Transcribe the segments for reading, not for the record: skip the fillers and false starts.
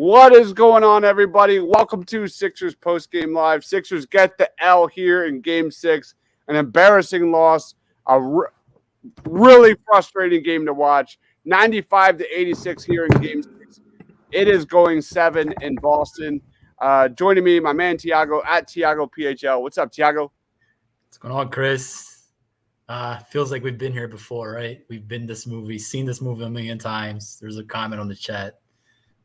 What is going on, everybody? Welcome to Sixers Post-Game Live. Sixers get the L here in Game 6. An embarrassing loss. Really frustrating game to watch. 95-86 here in Game 6. It is going 7 in Boston. Joining me, my man Tiago at Tiago PHL. What's up, Tiago? What's going on, Chris? Feels like we've been here before, right? We've been this movie, seen this movie a million times. There's a comment on the chat.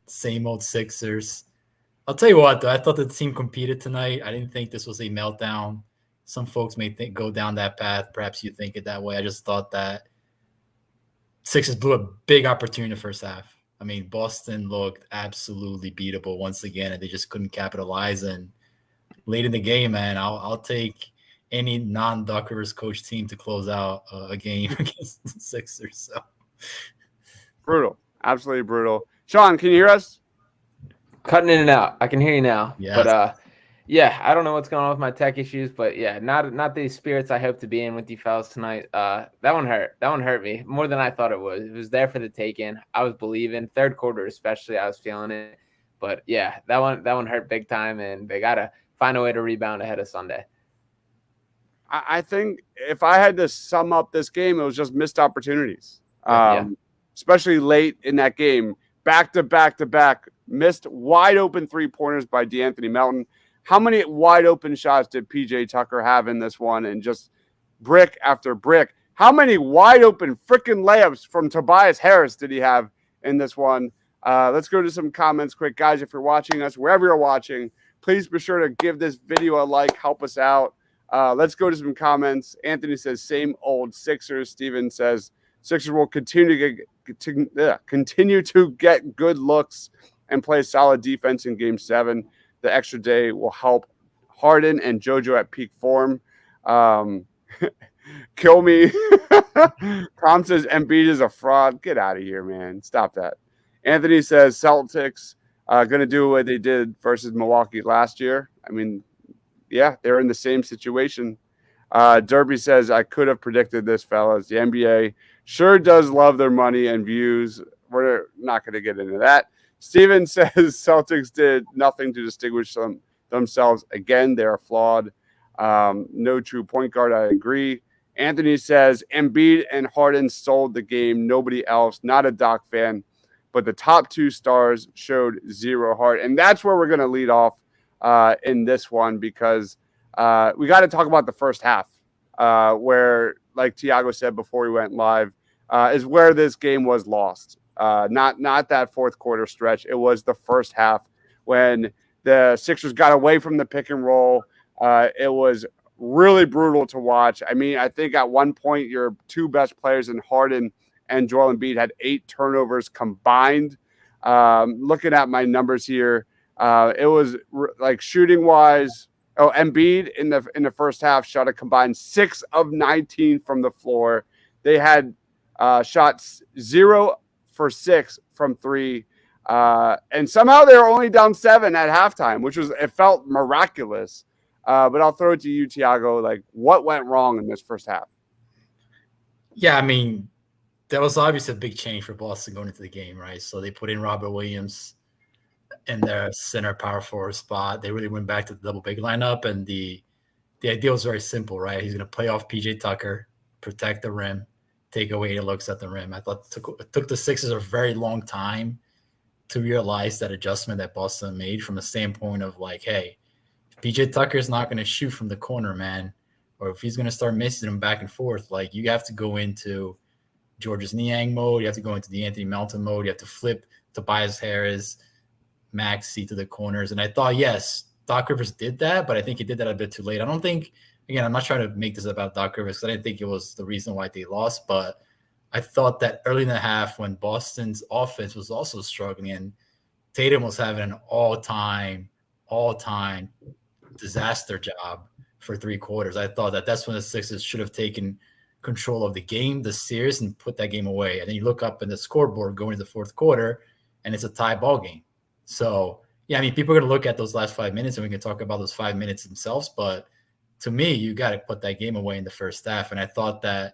Same old Sixers. I'll tell you what, though. I thought the team competed tonight. I didn't think this was a meltdown. Some folks may go down that path. Perhaps you think it that way. I just thought that Sixers blew a big opportunity in the first half. I mean, Boston looked absolutely beatable once again, and they just couldn't capitalize. And late in the game, man, I'll take any non-Doc Rivers coach team to close out a game against the Sixers. So brutal, absolutely brutal. Sean, can you hear us? Cutting in and out. I can hear you now. Yes. But yeah, I don't know what's going on with my tech issues, but yeah, not the spirits I hope to be in with you fellas tonight. That one hurt. That one hurt me more than I thought it was. It was there for the taking. I was believing. Third quarter especially, I was feeling it. But yeah, that one hurt big time, and they gotta find a way to rebound ahead of Sunday. I think if I had to sum up this game, it was just missed opportunities. Especially late in that game. Back to back, missed wide open 3-pointers by DeAnthony Melton. How many wide open shots did PJ Tucker have in this one? And just brick after brick. How many wide open freaking layups from Tobias Harris did he have in this one? Let's go to some comments quick. Guys, if you're watching us, wherever you're watching, please be sure to give this video a like, help us out. Let's go to some comments. Anthony says, same old Sixers. Steven says, Sixers will continue to get good looks and play solid defense in Game 7. The extra day will help Harden and JoJo at peak form. Kill me. Tom says Embiid is a fraud. Get out of here, man. Stop that. Anthony says Celtics going to do what they did versus Milwaukee last year. I mean, yeah, they're in the same situation. Derby says, I could have predicted this, fellas. The NBA sure does love their money and views. We're not going to get into that. Steven says Celtics did nothing to distinguish themselves. Again, they're flawed. No true point guard. I agree. Anthony says Embiid and Harden sold the game. Nobody else. Not a Doc fan. But the top 2 stars showed zero heart. And that's where we're going to lead off in this one, because we got to talk about the first half, where, like Tiago said before we went live, is where this game was lost. Not that fourth quarter stretch. It was the first half when the Sixers got away from the pick and roll. It was really brutal to watch. I mean, I think at one point your 2 best players in Harden and Joel Embiid had 8 turnovers combined. Looking at my numbers here, it was like shooting wise. Oh, Embiid in the first half shot a combined 6 of 19 from the floor. They had shots 0 for 6 from 3. And somehow they were only down 7 at halftime, it felt miraculous. But I'll throw it to you, Tiago. Like, what went wrong in this first half? Yeah, I mean, that was obviously a big change for Boston going into the game, right? So they put in Robert Williams in their center power forward spot. They really went back to the double big lineup, and the idea was very simple, right? He's going to play off PJ Tucker, protect the rim, take away the looks at the rim. I thought it took the Sixers a very long time to realize that adjustment that Boston made, from a standpoint of like, hey, if PJ Tucker is not going to shoot from the corner, man, or if he's going to start missing them back and forth, like, you have to go into Georges Niang mode. You have to go into the Anthony Melton mode. You have to flip Tobias Harris, Maxey to the corners. And I thought, yes, Doc Rivers did that, but I think he did that a bit too late. I don't think, again, I'm not trying to make this about Doc Rivers because I didn't think it was the reason why they lost, but I thought that early in the half when Boston's offense was also struggling and Tatum was having an all-time disaster job for 3 quarters, I thought that that's when the Sixers should have taken control of the game, the series, and put that game away. And then you look up in the scoreboard going into the fourth quarter, and it's a tie ball game. So, yeah, I mean, people are going to look at those last 5 minutes, and we can talk about those 5 minutes themselves. But to me, you got to put that game away in the first half. And I thought that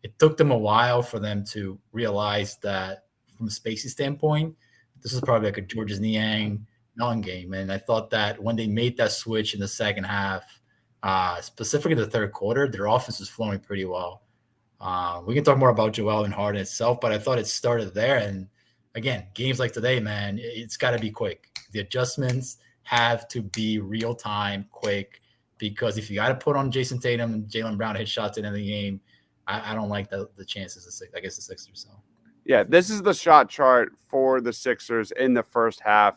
it took them a while for them to realize that from a spacing standpoint, this is probably like a Georges Niang Mellon game. And I thought that when they made that switch in the second half, specifically the third quarter, their offense was flowing pretty well. We can talk more about Joel and Harden itself, but I thought it started there. And again, games like today, man, it's got to be quick. The adjustments have to be real time, quick, because if you got to put on Jason Tatum and Jaylen Brown to hit shots at the end of the game, I don't like the chances. I guess the Sixers. So. Yeah, this is the shot chart for the Sixers in the first half.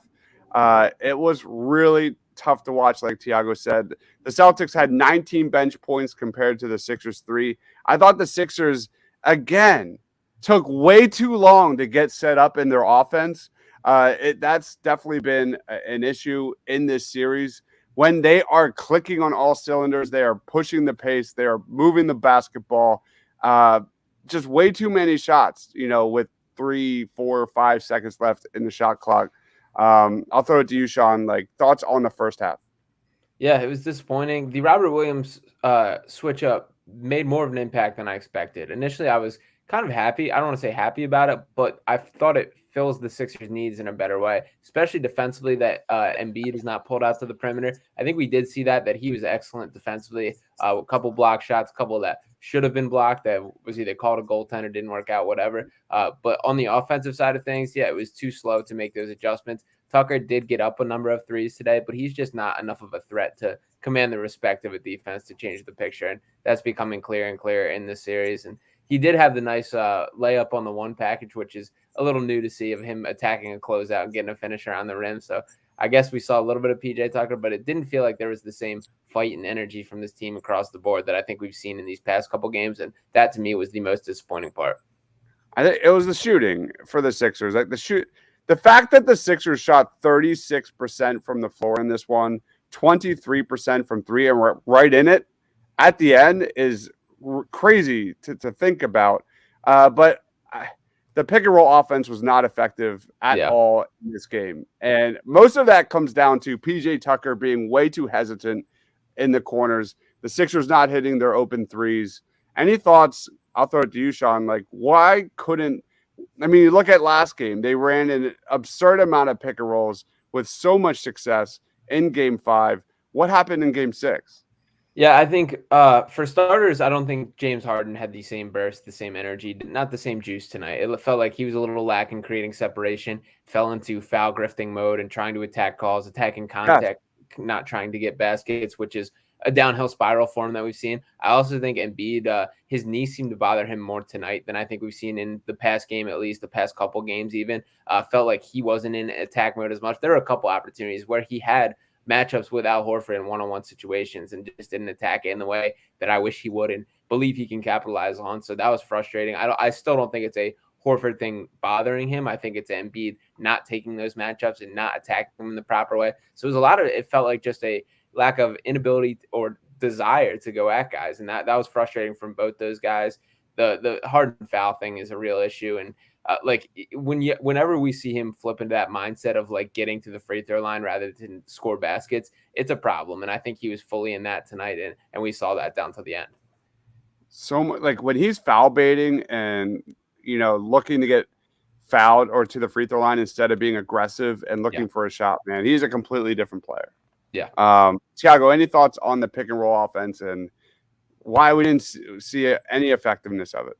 It was really tough to watch, like Tiago said. The Celtics had 19 bench points compared to the Sixers 3. I thought the Sixers, again, took way too long to get set up in their offense. That's definitely been an issue in this series. When they are clicking on all cylinders, they are pushing the pace, they are moving the basketball. Just way too many shots, with 3, 4, 5 seconds left in the shot clock. I'll throw it to you, Sean. Like, thoughts on the first half? Yeah, it was disappointing. The Robert Williams switch up made more of an impact than I expected. Initially, I was kind of happy. I don't want to say happy about it, but I thought it fills the Sixers' needs in a better way, especially defensively, that Embiid is not pulled out to the perimeter. I think we did see that he was excellent defensively. A couple block shots, a couple that should have been blocked that was either called a goaltender, didn't work out, whatever. But on the offensive side of things, yeah, it was too slow to make those adjustments. Tucker did get up a number of threes today, but he's just not enough of a threat to command the respect of a defense to change the picture. And that's becoming clearer and clearer in this series. And he did have the nice layup on the one package, which is a little new to see, of him attacking a closeout and getting a finish around the rim. So I guess we saw a little bit of PJ Tucker, but it didn't feel like there was the same fight and energy from this team across the board that I think we've seen in these past couple games. And that, to me, was the most disappointing part. I think it was the shooting for the Sixers. Like the fact that the Sixers shot 36% from the floor in this one, 23% from three, and we're right in it at the end is crazy to think about. But the pick and roll offense was not effective at all in this game. And most of that comes down to PJ Tucker being way too hesitant in the corners, the Sixers not hitting their open threes. Any thoughts? I'll throw it to you, Sean. Like, why couldn't – I mean, you look at last game. They ran an absurd amount of pick and rolls with so much success in Game 5. What happened in Game 6? Yeah, I think for starters, I don't think James Harden had the same burst, the same energy, not the same juice tonight. It felt like he was a little lacking creating separation, fell into foul grifting mode and trying to attack calls, attacking contact, not trying to get baskets, which is a downhill spiral for him that we've seen. I also think Embiid, his knees seemed to bother him more tonight than I think we've seen in the past game, at least the past couple games even. Felt like he wasn't in attack mode as much. There were a couple opportunities where he had matchups with Al Horford in one-on-one situations and just didn't attack it in the way that I wish he would and believe he can capitalize on. So that was frustrating. I still don't think it's a Horford thing bothering him. I think it's Embiid not taking those matchups and not attacking them in the proper way. So it was a lot of it felt like just a lack of inability or desire to go at guys. And that was frustrating from both those guys. The Harden foul thing is a real issue. And whenever we see him flip into that mindset of like getting to the free throw line rather than score baskets, it's a problem. And I think he was fully in that tonight. And we saw that down to the end. So much, like when he's foul baiting and, looking to get fouled or to the free throw line instead of being aggressive and looking for a shot, man, he's a completely different player. Yeah. Tiago, any thoughts on the pick and roll offense and why we didn't see any effectiveness of it?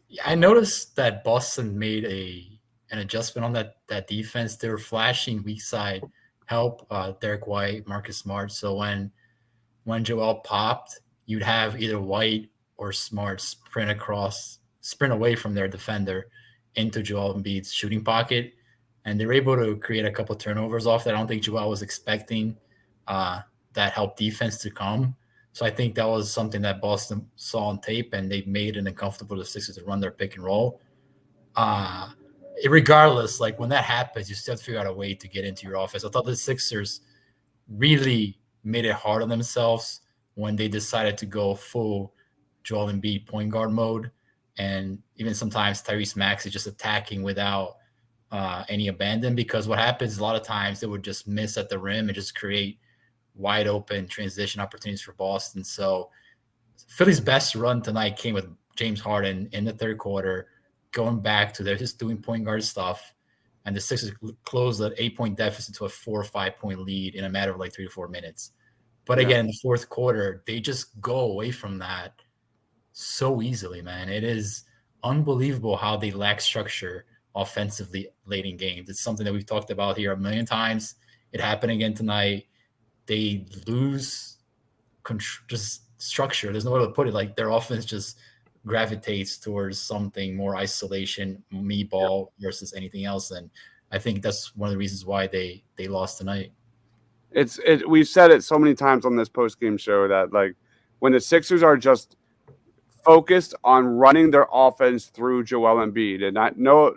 Yeah, I noticed that Boston made an adjustment on that defense. They were flashing weak side help, Derek White, Marcus Smart. So when Joel popped, you'd have either White or Smart sprint away from their defender into Joel Embiid's shooting pocket. And they were able to create a couple turnovers off that. I don't think Joel was expecting that help defense to come. So I think that was something that Boston saw on tape, and they made it uncomfortable to the Sixers to run their pick and roll. Regardless, like when that happens, you still have to figure out a way to get into your offense. I thought the Sixers really made it hard on themselves when they decided to go full Joel Embiid point guard mode. And even sometimes Tyrese Maxey just attacking without any abandon, because what happens a lot of times they would just miss at the rim and just create wide open transition opportunities for Boston. So Philly's best run tonight came with James Harden in the third quarter, going back to their just doing point guard stuff and the Sixers closed an 8-point deficit to a 4 or 5 point lead in a matter of like 3 to 4 minutes. But again, in the fourth quarter, they just go away from that so easily, man. It is unbelievable how they lack structure offensively late in games. It's something that we've talked about here a million times. It happened again tonight. They lose just structure. There's no way to put it. Like their offense just gravitates towards something more isolation, me ball versus anything else. And I think that's one of the reasons why they lost tonight. We've said it so many times on this post-game show that like when the Sixers are just focused on running their offense through Joel Embiid, and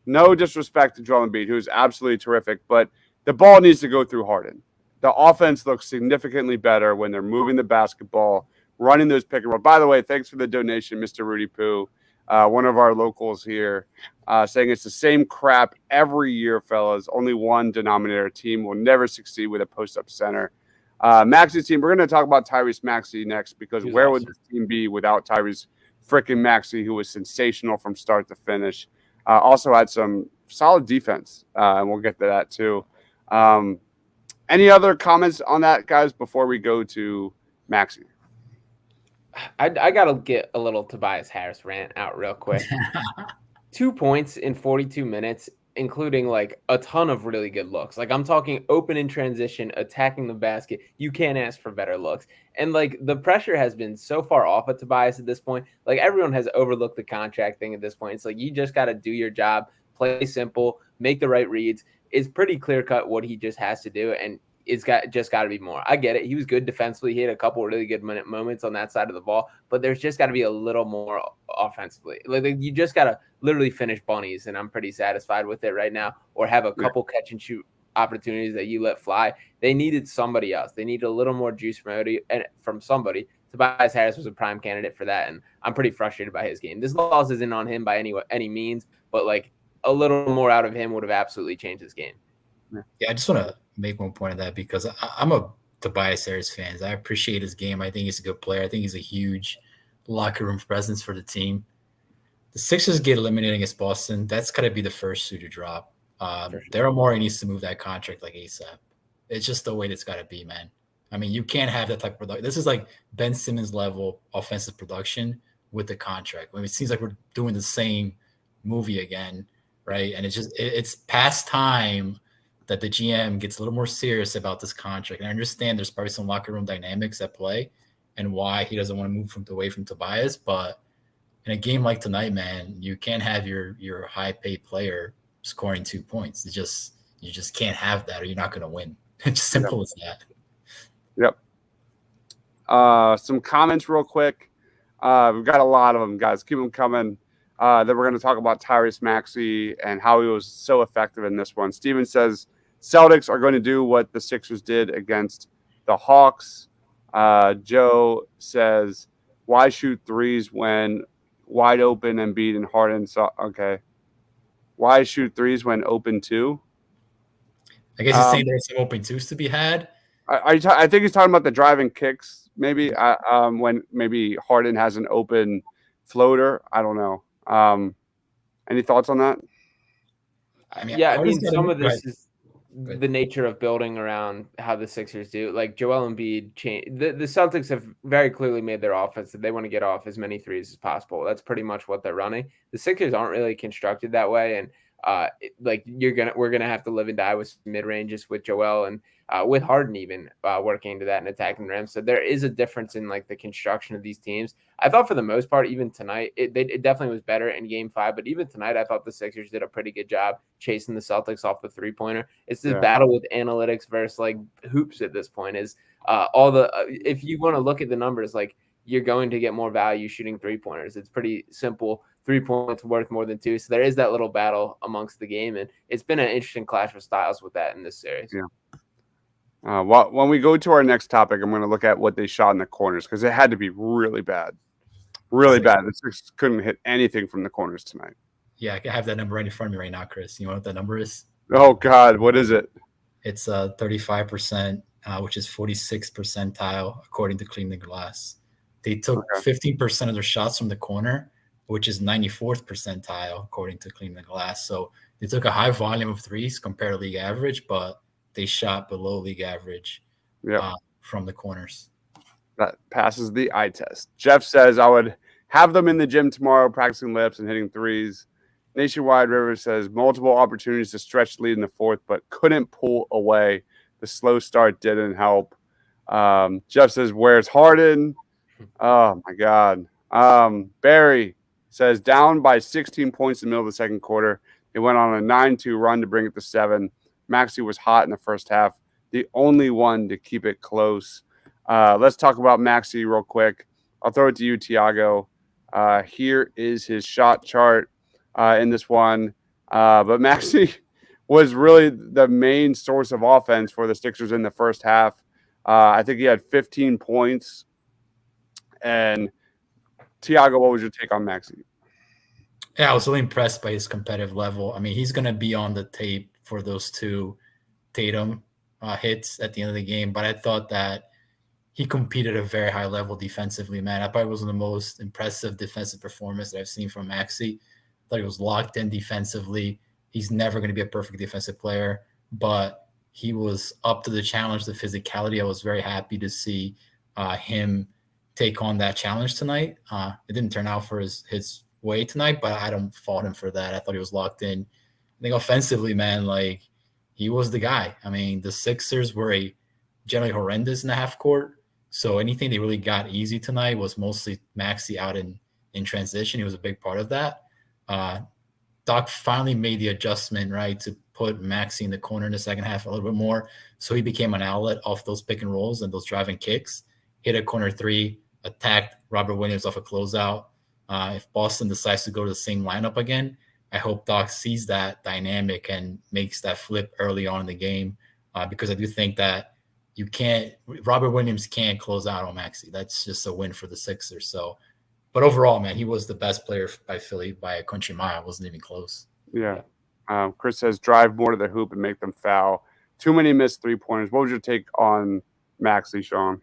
no disrespect to Joel Embiid, who's absolutely terrific, but the ball needs to go through Harden. The offense looks significantly better when they're moving the basketball, running those pick and roll. By the way, thanks for the donation, Mr. Rudy Poo, one of our locals here, saying it's the same crap every year, fellas. Only one denominator. Team will never succeed with a post-up center. Maxi's team, we're going to talk about Tyrese Maxey next because where would this team be without Tyrese freaking Maxey, who was sensational from start to finish? Also had some solid defense, and we'll get to that too. Any other comments on that, guys, before we go to Maxey? I got to get a little Tobias Harris rant out real quick. 2 points in 42 minutes, including like a ton of really good looks. Like I'm talking open in transition, attacking the basket. You can't ask for better looks. And like the pressure has been so far off of Tobias at this point. Like everyone has overlooked the contract thing at this point. It's like you just got to do your job, play simple, make the right reads. It's pretty clear cut what he just has to do, and it's got to be more. I get it. He was good defensively. He had a couple really good moments on that side of the ball, but there's just got to be a little more offensively. Like you just got to literally finish bunnies, and I'm pretty satisfied with it right now, or have a couple catch and shoot opportunities that you let fly. They needed somebody else. They needed a little more juice from somebody. Tobias Harris was a prime candidate for that, and I'm pretty frustrated by his game. This loss isn't on him by any means, but like a little more out of him would have absolutely changed his game. Yeah, I just want to make one point of that because I'm a Tobias Harris fan. I appreciate his game. I think he's a good player. I think he's a huge locker room presence for the team. The Sixers get eliminated against Boston. That's got to be the first shoe to drop. Daryl Morey needs to move that contract like ASAP. It's just the way it's got to be, man. I mean, you can't have that type of production. This is like Ben Simmons level offensive production with the contract. I mean, it seems like we're doing the same movie again, right? And it's past time that the GM gets a little more serious about this contract. And I understand there's probably some locker room dynamics at play and why he doesn't want to move away from Tobias. But in a game like tonight, man, you can't have your high-paid player scoring 2 points. You just can't have that, or you're not going to win. It's simple as that. Yep. Some comments real quick. We've got a lot of them, guys. Keep them coming. Then we're going to talk about Tyrese Maxey and how he was so effective in this one. Steven says Celtics are going to do what the Sixers did against the Hawks. Joe says, why shoot threes when wide open Embiid and Harden? So, okay. Why shoot threes when open two? I guess he's saying there's some open twos to be had. I think he's talking about the driving kicks, maybe, when maybe Harden has an open floater. I don't know. Any thoughts on that? I mean, some of this is the nature of building around how the Sixers do. Like Joel Embiid changed. The Celtics have very clearly made their offense that they want to get off as many threes as possible. That's pretty much what they're running. The Sixers aren't really constructed that way, and we're gonna have to live and die with mid ranges with Joel and with Harden even working into that and attacking the rim. So there is a difference in like the construction of these teams. I thought for the most part, even tonight, it definitely was better in Game 5. But even tonight, I thought the Sixers did a pretty good job chasing the Celtics off the 3-pointer. It's this battle with analytics versus like hoops at this point. Is if you want to look at the numbers, like you're going to get more value shooting 3-pointers. It's pretty simple. 3 points worth more than 2. So there is that little battle amongst the game. And it's been an interesting clash of styles with that in this series. Yeah. When we go to our next topic, I'm going to look at what they shot in the corners because it had to be really bad. Really bad. The Sixers couldn't hit anything from the corners tonight. Yeah, I have that number right in front of me right now, Chris. You know what that number is? Oh, God. What is it? It's 35%, which is 46th percentile according to Clean the Glass. They took 15% of their shots from the corner, which is 94th percentile according to Clean the Glass. So They took a high volume of threes compared to league average, but they shot below league average from the corners. That passes the eye test. Jeff says, I would have them in the gym tomorrow practicing lips and hitting threes. Nationwide River says, multiple opportunities to stretch the lead in the fourth, but couldn't pull away. The slow start didn't help. Jeff says, where's Harden? Oh, my God. Barry says, down by 16 points in the middle of the second quarter. They went on a 9-2 run to bring it to 7. Maxey was hot in the first half, the only one to keep it close. Let's talk about Maxey real quick. I'll throw it to you, Tiago. Here is his shot chart in this one. But Maxey was really the main source of offense for the Sixers in the first half. I think he had 15 points. And Tiago, what was your take on Maxey? Yeah, I was really impressed by his competitive level. I mean, he's going to be on the tape for those 2 Tatum hits at the end of the game. But I thought that he competed at a very high level defensively, man. I probably was the most impressive defensive performance that I've seen from Maxey. I thought he was locked in defensively. He's never going to be a perfect defensive player, but he was up to the challenge, the physicality. I was very happy to see him take on that challenge tonight. It didn't turn out for his way tonight, but I don't fault him for that. I thought he was locked in. I think offensively, man, like he was the guy. I mean, the Sixers were generally horrendous in the half court. So anything they really got easy tonight was mostly Maxey out in transition. He was a big part of that. Doc finally made the adjustment, right, to put Maxey in the corner in the second half a little bit more. So he became an outlet off those pick and rolls and those driving kicks, hit a corner 3, attacked Robert Williams off a closeout. If Boston decides to go to the same lineup again, I hope Doc sees that dynamic and makes that flip early on in the game because I do think that Robert Williams can't close out on Maxey. That's just a win for the Sixers. So, but overall, man, he was the best player by Philly by a country mile. It wasn't even close. Yeah. Chris says, drive more to the hoop and make them foul. Too many missed 3-pointers. What was your take on Maxey, Sean?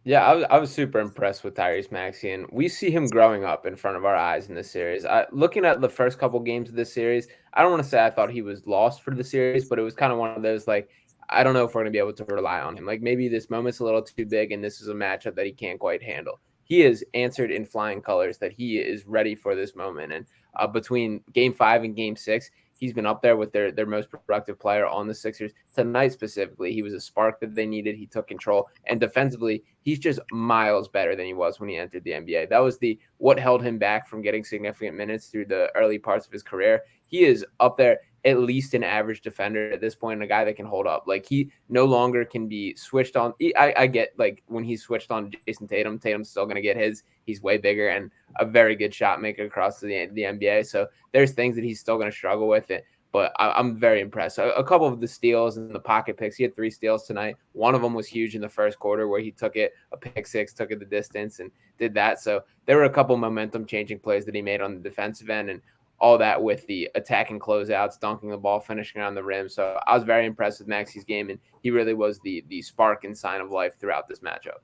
Yeah, I was super impressed with Tyrese Maxey, and we see him growing up in front of our eyes in this series. Looking at the first couple games of this series, I don't want to say I thought he was lost for the series, but it was kind of one of those, like, I don't know if we're going to be able to rely on him. Like, maybe this moment's a little too big, and this is a matchup that he can't quite handle. He has answered in flying colors that he is ready for this moment. And between Game 5 and Game 6, he's been up there with their most productive player on the Sixers. Tonight specifically, he was a spark that they needed. He took control. And defensively, he's just miles better than he was when he entered the NBA. That was what held him back from getting significant minutes through the early parts of his career. He is up there, at least an average defender at this point, a guy that can hold up. Like, he no longer can be switched on. I get, like, when he's switched on Jason Tatum, Tatum's still going to get his. He's way bigger and a very good shot maker across the NBA. So there's things that he's still going to struggle with it. But I'm very impressed. A couple of the steals and the pocket picks. He had 3 steals tonight. One of them was huge in the first quarter where he took it, a pick 6, took it the distance and did that. So there were a couple momentum changing plays that he made on the defensive end and all that with the attacking closeouts, dunking the ball, finishing on the rim. So I was very impressed with Maxey's game, and he really was the spark and sign of life throughout this matchup.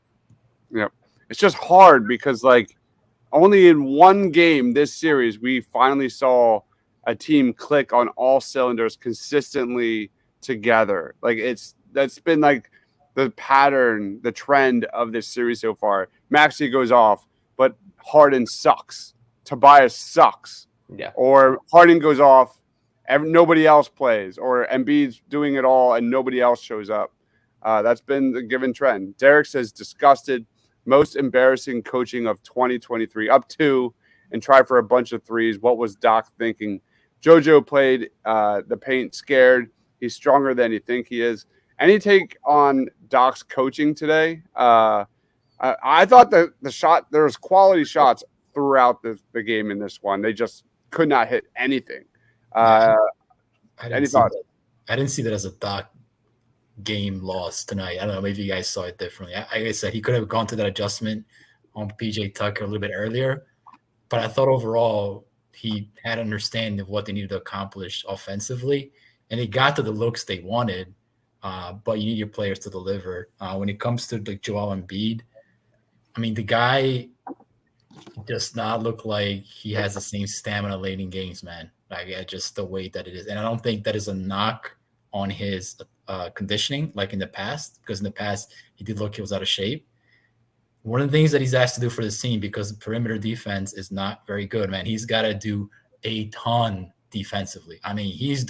Yep. It's just hard because, like, only in one game this series, we finally saw a team click on all cylinders consistently together. Like, that's been like the pattern, the trend of this series so far. Maxey goes off, but Harden sucks. Tobias sucks. Yeah. Or Harden goes off, nobody else plays, or Embiid's doing it all and nobody else shows up. That's been the given trend. Derek says, disgusted, most embarrassing coaching of 2023, up 2 and try for a bunch of threes. What was Doc thinking? JoJo played the paint scared. He's stronger than you think he is. Any take on Doc's coaching today? I thought that there was quality shots throughout the game in this one. They just could not hit anything. Any thoughts? I didn't see that as a Doc game loss tonight. I don't know. Maybe you guys saw it differently. Like I said, he could have gone to that adjustment on PJ Tucker a little bit earlier. But I thought overall he had understanding of what they needed to accomplish offensively. And he got to the looks they wanted. But you need your players to deliver. When it comes to like Joel Embiid, I mean, the guy does not look like he has the same stamina late in games, man. Like just the way that it is, and I don't think that is a knock on his conditioning like in the past, because in the past he did look he was out of shape. One of the things that he's asked to do for this team, because the perimeter defense is not very good, man, he's got to do a ton defensively. I mean, he's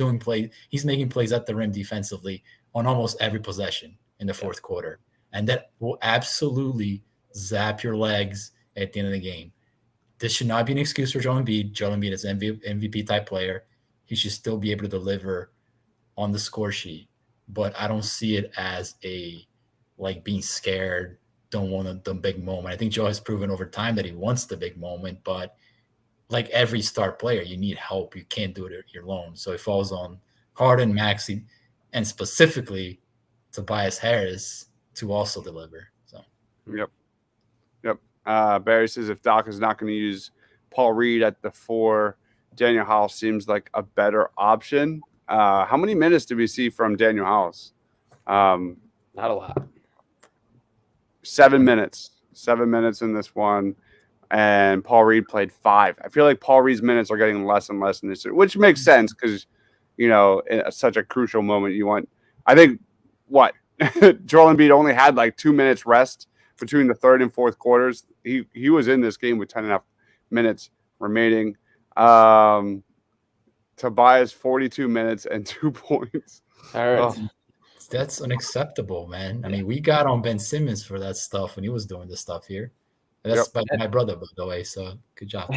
making plays at the rim defensively on almost every possession in the fourth quarter. And that will absolutely zap your legs at the end of the game. This should not be an excuse for Joel Embiid. Joel Embiid is an MVP type player. He should still be able to deliver on the score sheet. But I don't see it as being scared, don't want the big moment. I think Joe has proven over time that he wants the big moment, but like every star player, you need help. You can't do it alone. So it falls on Harden, Maxey, and specifically Tobias Harris to also deliver. So, Yep. Barry says if Doc is not going to use Paul Reed at the 4, Daniel House seems like a better option. How many minutes did we see from Daniel House? Not a lot. 7 minutes. 7 minutes in this one. And Paul Reed played 5. I feel like Paul Reed's minutes are getting less and less in this, which makes sense because, in such a crucial moment, I think, Joel Embiid only had like 2 minutes rest between the third and fourth quarters. He was in this game with 10.5 minutes remaining. Tobias, 42 minutes and 2 points. All right. That's unacceptable, man. I mean, we got on Ben Simmons for that stuff when he was doing this stuff here. That's my brother, by the way. So good job.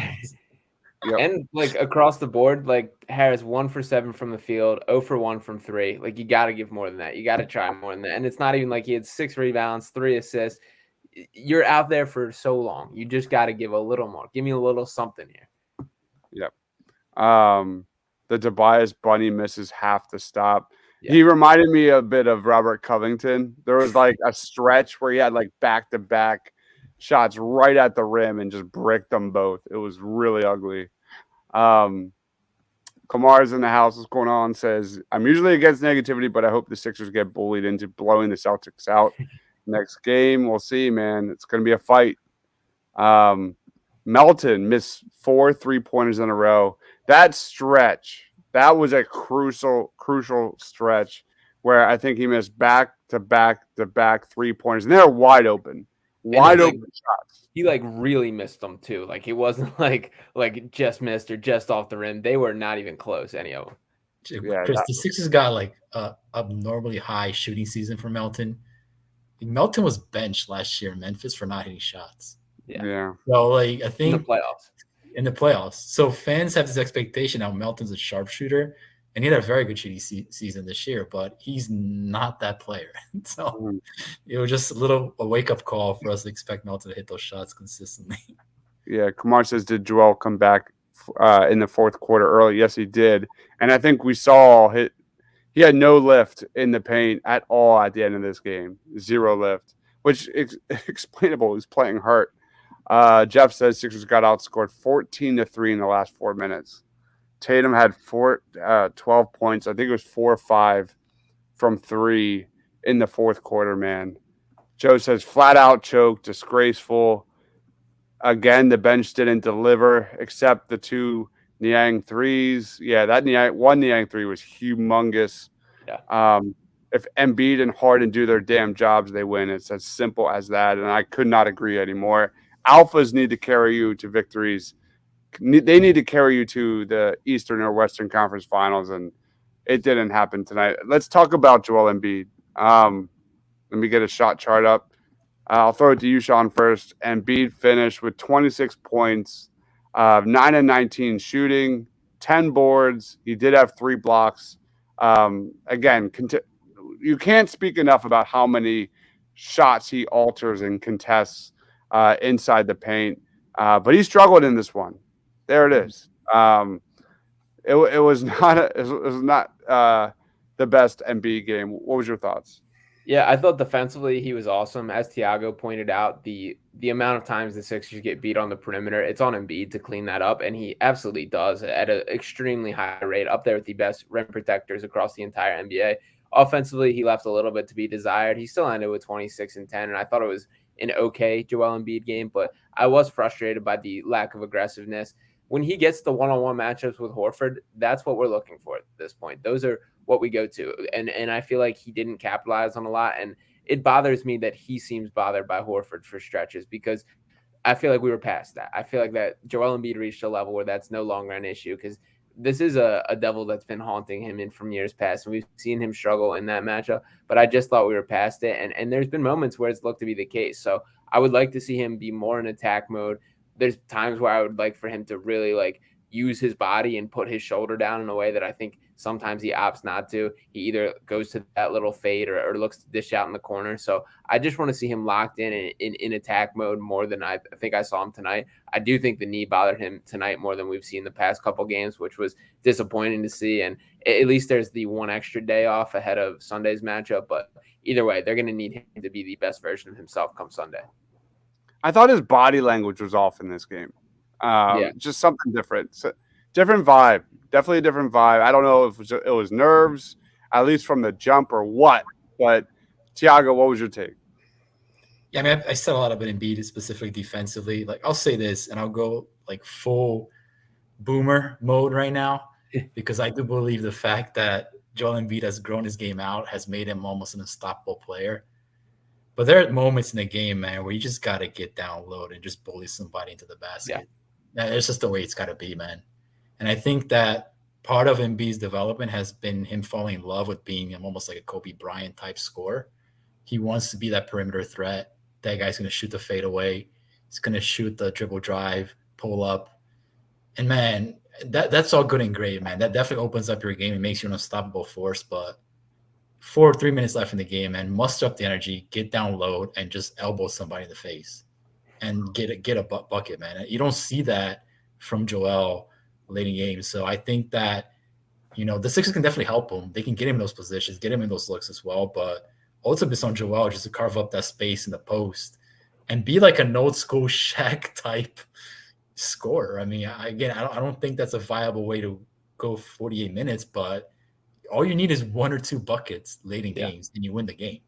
Yep. And across the board, Harris 1 for 7 from the field, 0 for 1 from 3. You got to give more than that. You got to try more than that. And it's not even like he had 6 rebounds, 3 assists. You're out there for so long. You just got to give a little more. Give me a little something here. Yep. The Tobias bunny misses half the stop. Yeah. He reminded me a bit of Robert Covington. There was a stretch where he had back-to-back shots right at the rim and just bricked them both. It was really ugly. Kamar's in the house. What's going on? Says, I'm usually against negativity, but I hope the Sixers get bullied into blowing the Celtics out. Next game, we'll see, man. It's going to be a fight. Melton missed 4 3-pointers in a row. That stretch, that was a crucial stretch where I think he missed back-to-back 3-pointers. And they're wide open. Open shots. He really missed them too. It wasn't like just missed or just off the rim. They were not even close, any of them. Yeah, Chris, the Sixers got a abnormally high shooting season for Melton. Melton was benched last year in Memphis for not hitting shots. Yeah. So I think in the playoffs. So fans have this expectation now Melton's a sharpshooter, and he had a very good shooting season this year, but he's not that player. So it was just a wake-up call for us to expect Melton to hit those shots consistently. Yeah, Kumar says, did Joel come back in the fourth quarter early? Yes, he did. And I think we saw he had no lift in the paint at all at the end of this game. 0 lift, which is explainable. He's playing hurt. Jeff says Sixers got outscored 14-3 in the last 4 minutes. Tatum had 12 points. I think it was 4 or 5 from 3 in the fourth quarter, man. Joe says flat out choke, disgraceful. Again, the bench didn't deliver except the 2 Niang threes. Yeah, that one Niang 3 was humongous. Yeah. If Embiid and Harden do their damn jobs, they win. It's as simple as that, and I could not agree anymore. Alphas need to carry you to victories. They need to carry you to the Eastern or Western Conference Finals, and it didn't happen tonight. Let's talk about Joel Embiid. Let me get a shot chart up. I'll throw it to you, Sean, first. Embiid finished with 26 points, 9 and 19 shooting, 10 boards. He did have 3 blocks. Again, you can't speak enough about how many shots he alters and contests inside the paint. But he struggled in this one. There it is. It was not the best Embiid game. What was your thoughts? Yeah, I thought defensively he was awesome. As Tiago pointed out, the amount of times the Sixers get beat on the perimeter, it's on Embiid to clean that up, and he absolutely does at an extremely high rate, up there with the best rim protectors across the entire NBA. Offensively, he left a little bit to be desired. He still ended with 26 and 10, and I thought it was an okay Joel Embiid game, but I was frustrated by the lack of aggressiveness. when he gets the one-on-one matchups with Horford, that's what we're looking for at this point. Those are what we go to. And I feel like he didn't capitalize on a lot. And it bothers me that he seems bothered by Horford for stretches, because I feel like we were past that. I feel like that Joel Embiid reached a level where that's no longer an issue, because this is a devil that's been haunting him in from years past, and we've seen him struggle in that matchup. But I just thought we were past it, and there's been moments where it's looked to be the case. So I would like to see him be more in attack mode. There's times where I would like for him to really like use his body and put his shoulder down in a way that I think sometimes he opts not to. He either goes to that little fade or looks to dish out in the corner. So I just want to see him locked in attack mode more than I think I saw him tonight. I do think the knee bothered him tonight more than we've seen the past couple games, which was disappointing to see. And at least there's the one extra day off ahead of Sunday's matchup. But either way, they're going to need him to be the best version of himself come Sunday. I thought his body language was off in this game. Just something different. So, different vibe. Definitely a different vibe. I don't know if it was nerves, at least from the jump, or what. But, Tiago, what was your take? Yeah, I mean, I said a lot about Embiid, specifically defensively. Like, I'll say this, and I'll go like full boomer mode right now, because I do believe the fact that Joel Embiid has grown his game out has made him almost an unstoppable player. But there are moments in the game, man, where you just got to get down low and just bully somebody into the basket. Yeah. It's just the way it's got to be, man. And I think that part of Embiid's development has been him falling in love with being almost like a Kobe Bryant type scorer. He wants to be that perimeter threat. That guy's going to shoot the fadeaway. He's going to shoot the dribble drive, pull up. And, man, that's all good and great, man. That definitely opens up your game and makes you an unstoppable force. But 3 minutes left in the game, and muster up the energy, get down low, and just elbow somebody in the face and get a bucket, man. You don't see that from Joel late in games. So I think that, the Sixers can definitely help him. They can get him in those positions, get him in those looks as well. But ultimately, it's on Joel just to carve up that space in the post and be like an old school Shaq type scorer. I mean, I don't think that's a viable way to go 48 minutes, but all you need is 1 or 2 buckets late in games, and you win the game.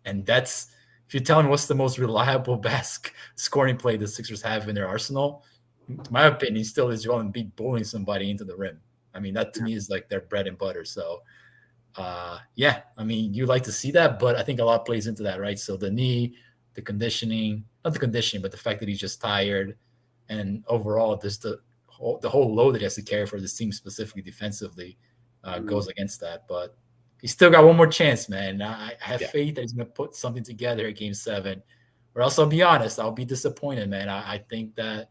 And that's, if you're telling me what's the most reliable best scoring play the Sixers have in their arsenal, in my opinion, still is Joel Embiid bullying somebody into the rim. I mean, that to me is like their bread and butter. So, I mean, you like to see that, but I think a lot plays into that, right? So the knee, the conditioning, not the conditioning, but the fact that he's just tired, and overall, just the whole load that he has to carry for this team, specifically defensively, goes against that. But he's still got one more chance, man. I have faith that he's going to put something together at Game 7. Or else, I'll be honest, I'll be disappointed, man. I think that,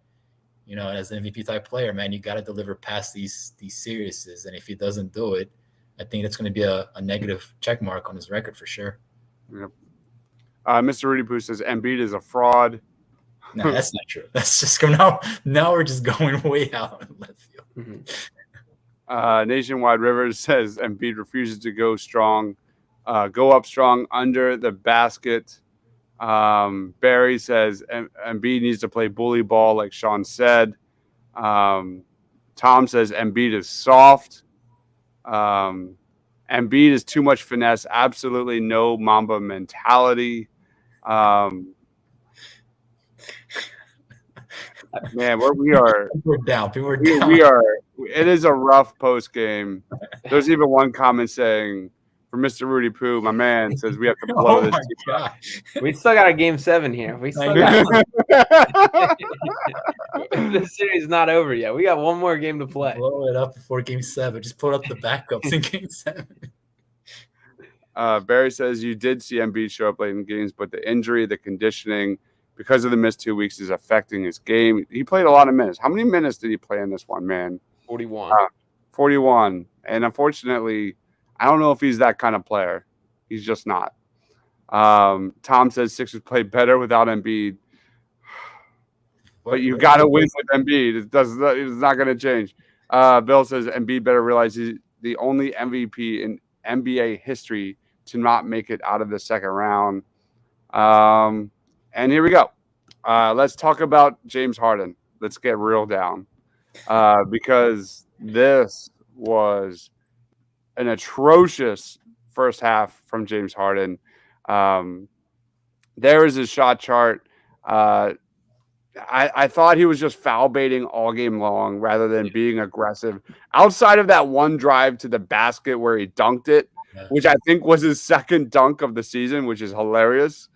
as an MVP type player, man, you got to deliver past these series. And if he doesn't do it, I think that's going to be a negative check mark on his record for sure. Yep. Mr. Rudy Poo says Embiid is a fraud. No, that's not true. That's just going now we're just going way out in left field. Mm-hmm. Nationwide Rivers says Embiid refuses to go up strong under the basket. Barry says Embiid needs to play bully ball, like Sean said. Tom says Embiid is soft. Embiid is too much finesse. Absolutely no Mamba mentality. Man, we are. We're down. We are. It is a rough post game. There's even one comment saying, for Mr. Rudy Poo, my man says we have to blow this. We still got a Game 7 here. We still got. This series is not over yet. We got one more game to play. Blow it up before Game 7. Just put up the backups in Game 7. Barry says you did see Embiid show up late in games, but the injury, the conditioning, because of the missed 2 weeks, is affecting his game. He played a lot of minutes. How many minutes did he play in this one, man? 41. 41. And unfortunately, I don't know if he's that kind of player. He's just not. Tom says Sixers play better without Embiid. But you got to win with Embiid. It's not going to change. Bill says Embiid better realize he's the only MVP in NBA history to not make it out of the second round. And here we go. Let's talk about James Harden. Let's get real down. Because this was an atrocious first half from James Harden. There is his shot chart. I thought he was just foul baiting all game long rather than being aggressive. Outside of that one drive to the basket where he dunked it, which I think was his second dunk of the season, which is hilarious.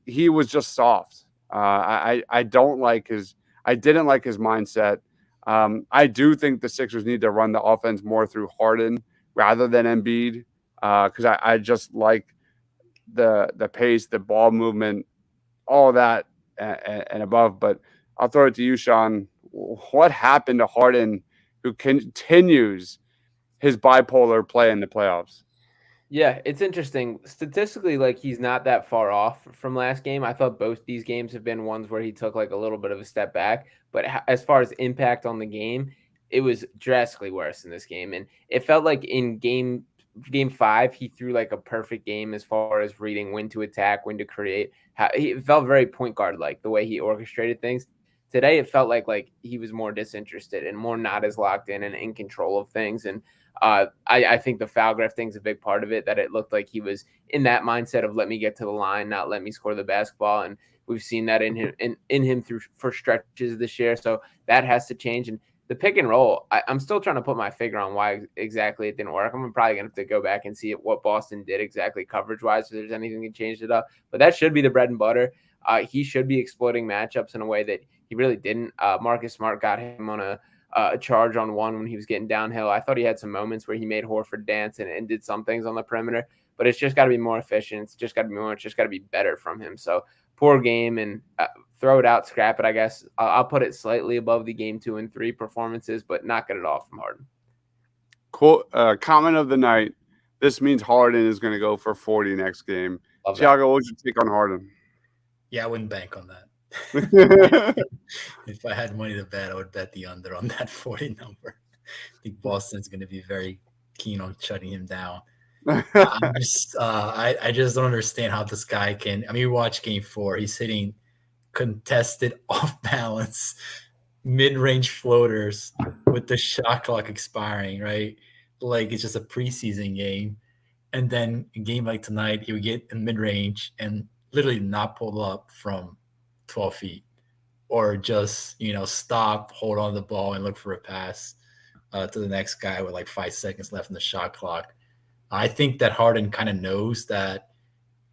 He was just soft. I don't like his. I didn't like his mindset. I do think the Sixers need to run the offense more through Harden rather than Embiid because I just like the pace, the ball movement, all that and above. But I'll throw it to you, Sean. What happened to Harden, who continues his bipolar play in the playoffs? Yeah, it's interesting. Statistically, like he's not that far off from last game. I thought both these games have been ones where he took like a little bit of a step back. But as far as impact on the game, it was drastically worse in this game. And it felt like in game 5, he threw like a perfect game as far as reading when to attack, when to create. He felt very point guard like the way he orchestrated things. Today, it felt like he was more disinterested and more not as locked in and in control of things. And I think the foul graph thing's a big part of it, that it looked like he was in that mindset of let me get to the line, not let me score the basketball. And we've seen that in him through for stretches this year. So that has to change. And the pick and roll, I'm still trying to put my finger on why exactly it didn't work. I'm probably going to have to go back and see what Boston did exactly coverage-wise, if there's anything that changed it up. But that should be the bread and butter. He should be exploiting matchups in a way that he really didn't. Marcus Smart got him on a charge on one when he was getting downhill. I thought he had some moments where he made Horford dance and did some things on the perimeter, but it's just got to be more efficient. It's just got to be more. It's just got to be better from him. So poor game, and throw it out, scrap it, I guess. I'll put it slightly above the game 2 and 3 performances, but not good at all from Harden. Cool. Comment of the night. This means Harden is going to go for 40 next game. Thiago, what's your take on Harden? Yeah, I wouldn't bank on that. If I had money to bet, I would bet the under on that 40 number. I think Boston's going to be very keen on shutting him down. I just don't understand how this guy can. I mean, you watch game 4, he's hitting contested off balance mid-range floaters with the shot clock expiring, right? Like it's just a preseason game. And then a game like tonight, he would get in mid-range and literally not pull up from 12 feet, or just, stop, hold on to the ball and look for a pass to the next guy with like 5 seconds left in the shot clock. I think that Harden kind of knows that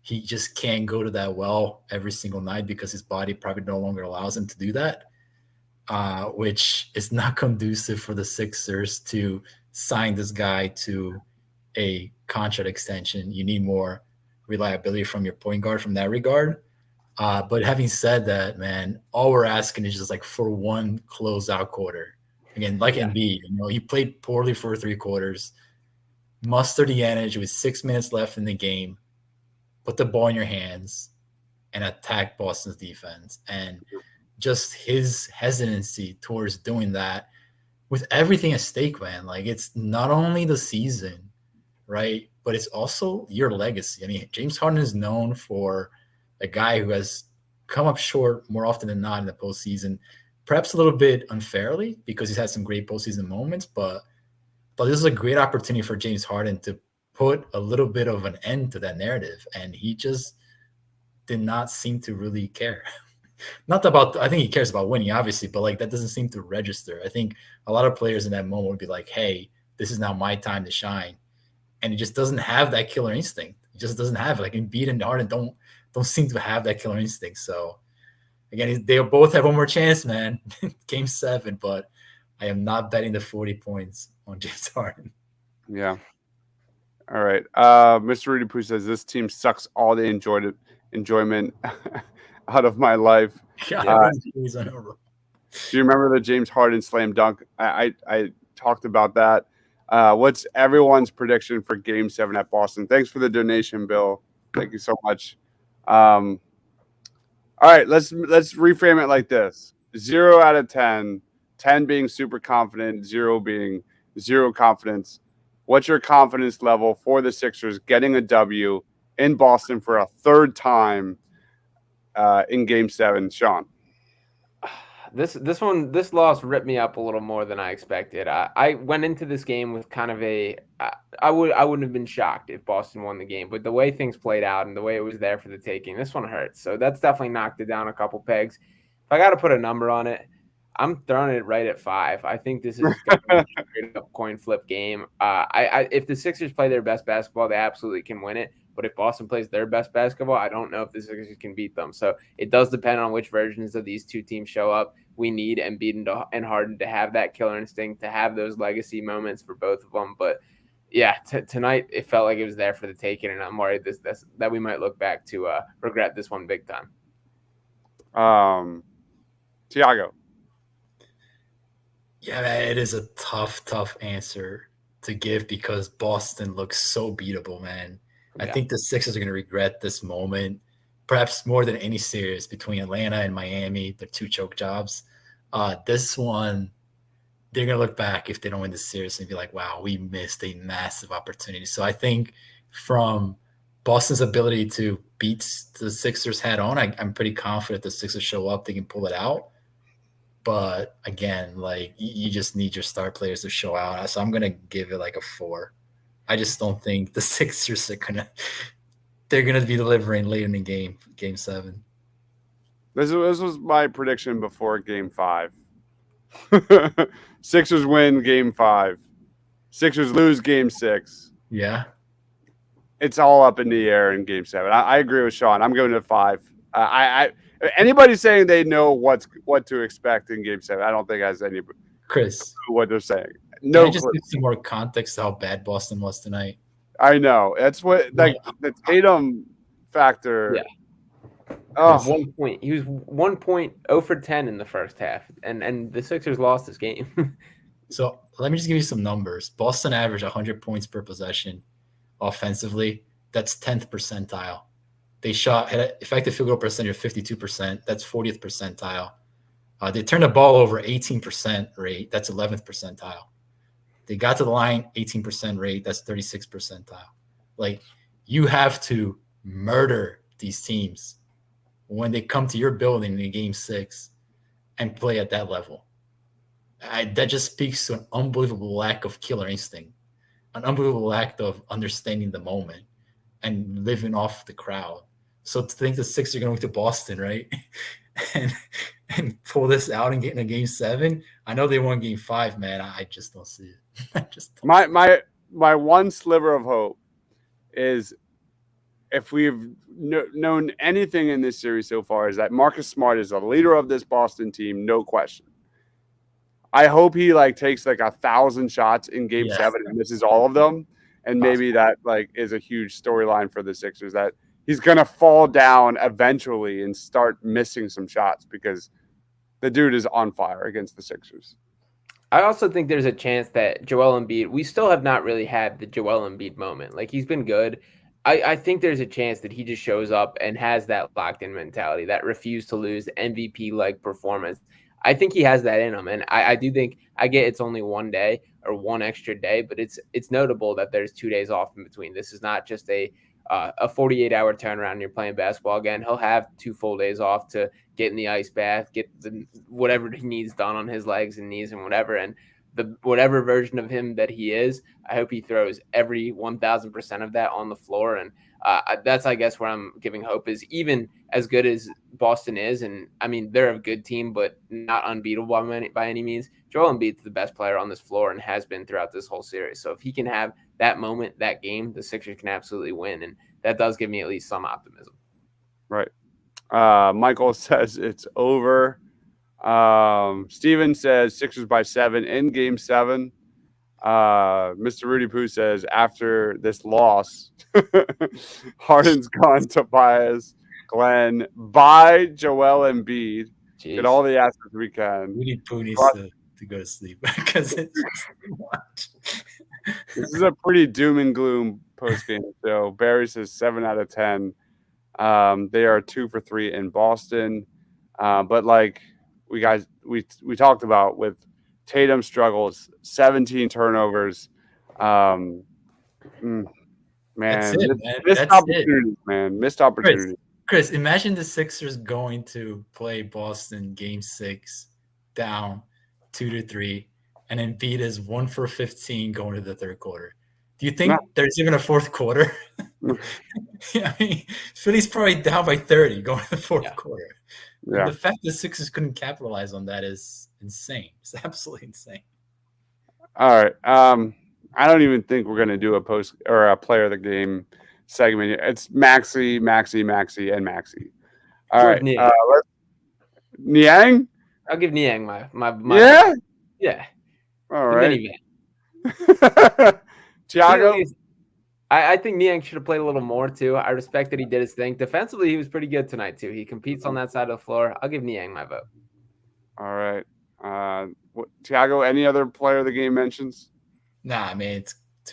he just can't go to that well every single night because his body probably no longer allows him to do that, which is not conducive for the Sixers to sign this guy to a contract extension. You need more reliability from your point guard from that regard. But having said that, man, all we're asking is just like for one closeout quarter. Again, like Embiid, he played poorly for 3 quarters. Muster the energy with 6 minutes left in the game. Put the ball in your hands and attack Boston's defense. And just his hesitancy towards doing that with everything at stake, man. Like, it's not only the season, right? But it's also your legacy. I mean, James Harden is known for a guy who has come up short more often than not in the postseason, perhaps a little bit unfairly because he's had some great postseason moments, but this is a great opportunity for James Harden to put a little bit of an end to that narrative, and he just did not seem to really care. I think he cares about winning, obviously, but like that doesn't seem to register. I think a lot of players in that moment would be like, hey, this is now my time to shine. And he just doesn't have that killer instinct. He just doesn't have it. Like Embiid and Harden don't seem to have that killer instinct. So again, they both have one more chance, man. Game 7, but I am not betting the 40 points on James Harden. Yeah. All right. Mr. Rudy Poo says this team sucks all the enjoyment out of my life. Do you remember the James Harden slam dunk? I talked about that. What's everyone's prediction for Game 7 at Boston? Thanks for the donation, Bill. Thank you so much. All right, let's reframe it like this: 0 out of 10, 10 being super confident, 0 being zero confidence. What's your confidence level for the Sixers getting a W in Boston for a 3rd time in Game 7, Sean? This loss ripped me up a little more than I expected. I went into this game with kind of I wouldn't have been shocked if Boston won the game, but the way things played out and the way it was there for the taking, this one hurts. So that's definitely knocked it down a couple pegs. if I got to put a number on it, I'm throwing it right at 5. I think this is going to be a straight up coin flip game. If the Sixers play their best basketball, they absolutely can win it. But if Boston plays their best basketball, I don't know if the Sixers can beat them. So it does depend on which versions of these two teams show up. We need Embiid and Harden to have that killer instinct, to have those legacy moments for both of them. But yeah, tonight it felt like it was there for the taking, and I'm worried that we might look back to regret this one big time. Tiago. Yeah, man, it is a tough answer to give because Boston looks so beatable, man. Yeah. I think the Sixers are going to regret this moment, perhaps more than any series between Atlanta and Miami, the 2 choke jobs. This one, they're going to look back if they don't win the series and be like, wow, we missed a massive opportunity. So I think from Boston's ability to beat the Sixers head on, I'm pretty confident the Sixers show up, they can pull it out. But again, like you just need your star players to show out. So I'm gonna give it like a 4. I just don't think the Sixers are they're gonna be delivering late in the game 7. This was my prediction before game 5. Sixers win game 5. Sixers lose game 6. Yeah. It's all up in the air in game 7. I agree with Sean. I'm going to 5. Anybody saying they know what to expect in game 7, I don't think has any Chris what they're saying. No, can I just give some more context to how bad Boston was tonight? I know. That's what the Tatum factor. Yeah. Oh. 1 point. He was 1 point 0 for 10 in the first half, and the Sixers lost this game. So let me just give you some numbers. Boston averaged 100 points per possession offensively. That's 10th percentile. They had an effective field goal percentage of 52%. That's 40th percentile. They turned the ball over 18% rate. That's 11th percentile. They got to the line 18% rate. That's 36th percentile. Like, you have to murder these teams when they come to your building in game 6 and play at that level. That just speaks to an unbelievable lack of killer instinct, an unbelievable lack of understanding the moment and living off the crowd. So to think the Sixers are going to Boston, right, and pull this out and get in a game 7, I know they won game 5, man. I just don't see it. My one sliver of hope is, if we've known anything in this series so far, is that Marcus Smart is the leader of this Boston team, no question. I hope he takes 1,000 shots in game 7 and misses all of them. And maybe that is a huge storyline for the Sixers, that he's going to fall down eventually and start missing some shots because the dude is on fire against the Sixers. I also think there's a chance that Joel Embiid, we still have not really had the Joel Embiid moment. He's been good. I think there's a chance that he just shows up and has that locked-in mentality, that refuse to lose MVP-like performance. I think he has that in him, and I do think, I get it's only 1 day or 1 extra day, but it's notable that there's 2 days off in between. This is not just a 48-hour turnaround and you're playing basketball again. He'll have 2 full days off to get in the ice bath, get whatever he needs done on his legs and knees and whatever. And whatever version of him that he is, I hope he throws every 1,000% of that on the floor. And that's, I guess, where I'm giving hope, is even as good as Boston is, and I mean, they're a good team, but not unbeatable by any means. Joel Embiid's the best player on this floor and has been throughout this whole series. So if he can have that moment, that game, the Sixers can absolutely win. And that does give me at least some optimism. Right. Michael says it's over. Steven says Sixers by 7 in game 7. Mr. Rudy Poo says after this loss, Harden's gone, Tobias, Glenn, by Joel Embiid. Jeez. Get all the assets we can. Rudy Poo needs to go to sleep because it's just too much. This is a pretty doom and gloom post game. So Barry says 7 out of 10. They are 2 for 3 in Boston. But we talked about with Tatum struggles, 17 turnovers. Man, That's it, man. Missed opportunities, man. Missed opportunities. Chris, imagine the Sixers going to play Boston game 6 down 2-3, and Embiid is 1 for 15 going to the third quarter. Do you think there's even a fourth quarter? I mean, Philly's probably down by 30 going to the fourth quarter. Yeah. The fact that Sixers couldn't capitalize on that is insane. It's absolutely insane. All right. I don't even think we're gonna do a post or a player of the game segment here. It's Maxey, and Maxey. All right. Niang. Niang? I'll give Niang my Yeah. yeah. All The right. minivan. Thiago? I think Niang should have played a little more too. I respect that he did his thing. Defensively, he was pretty good tonight too. He competes on that side of the floor. I'll give Niang my vote. All right. Thiago, any other player of the game mentions? Nah, I mean,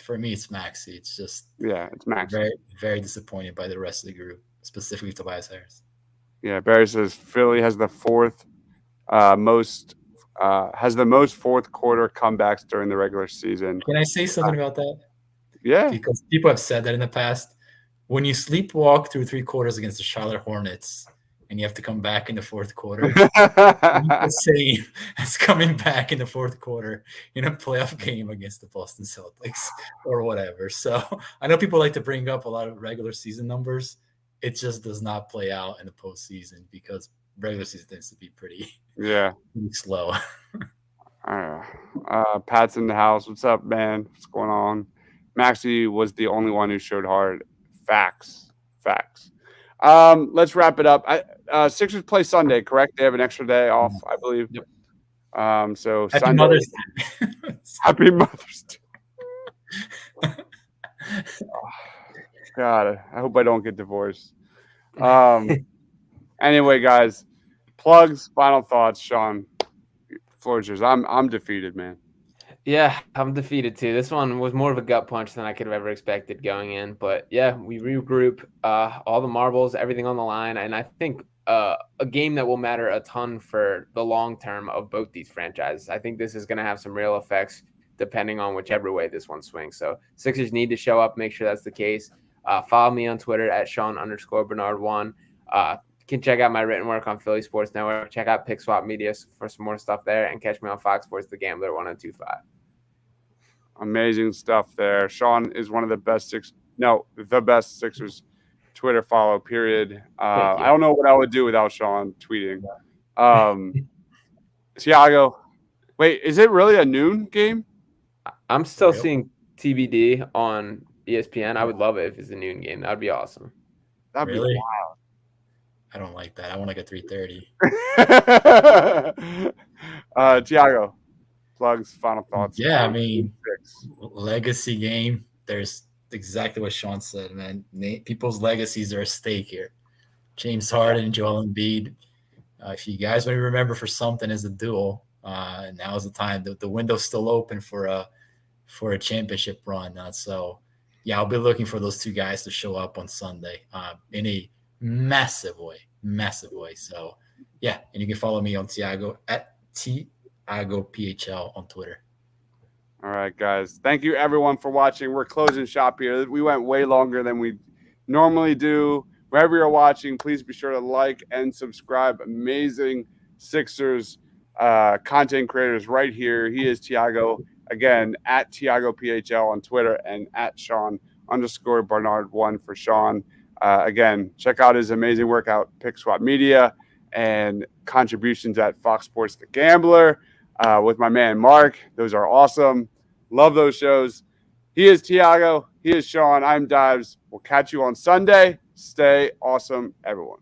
for me, it's Maxey. It's just it's Maxey. Very, very disappointed by the rest of the group, specifically Tobias Harris. Yeah, Barry says Philly has the most fourth quarter comebacks during the regular season. Can I say something about that? Yeah. Because people have said that in the past. When you sleepwalk through 3 quarters against the Charlotte Hornets and you have to come back in the fourth quarter, the same as coming back in the fourth quarter in a playoff game against the Boston Celtics or whatever. So I know people like to bring up a lot of regular season numbers. It just does not play out in the postseason because regular season tends to be pretty slow. Pat's in the house. What's up, man? What's going on? Maxey was the only one who showed hard. Facts. Let's wrap it up. Sixers play Sunday, correct? They have an extra day off, I believe. Yep. So Happy Sunday. Mother's Day. Happy Mother's Day. God, I hope I don't get divorced. Anyway, guys, plugs, final thoughts, Sean. Floor is yours. I'm defeated, man. Yeah, I'm defeated too. This one was more of a gut punch than I could have ever expected going in. But yeah, we regroup, all the marbles, everything on the line. And I think a game that will matter a ton for the long term of both these franchises. I think this is going to have some real effects depending on whichever way this one swings. So Sixers need to show up, make sure that's the case. Follow me on Twitter at Sean_Bernard1. Can check out my written work on Philly Sports Network. Check out Pick Swap Media for some more stuff there, and catch me on Fox Sports The Gambler 1025. Amazing stuff there. Sean is one of the best the best Sixers Twitter follow, period. I don't know what I would do without Sean tweeting. Thiago, wait, is it really a noon game? I'm still seeing TBD on ESPN. I would love it if it's a noon game. That would be awesome. That'd be wild. I don't like that. I want like a 3:30. Thiago, plugs, final thoughts. Yeah, I mean, legacy game. There's exactly what Sean said, man. People's legacies are at stake here. James Harden, Joel Embiid. If you guys want to remember for something as a duo, now's the time. The window's still open for a championship run. So, yeah, I'll be looking for those two guys to show up on Sunday in a massive way. So, yeah, and you can follow me on Thiago at TiagoPHL on Twitter. All right, guys. Thank you, everyone, for watching. We're closing shop here. We went way longer than we normally do. Wherever you're watching, please be sure to like and subscribe. Amazing Sixers content creators right here. He is Thiago. Again, at TiagoPHL on Twitter and at Sean_Bernard1 for Sean. Again, check out his amazing workout, Pick Swap Media, and contributions at Fox Sports The Gambler with my man Mark. Those are awesome. Love those shows. He is Thiago. He is Sean. I'm Dives. We'll catch you on Sunday. Stay awesome, everyone.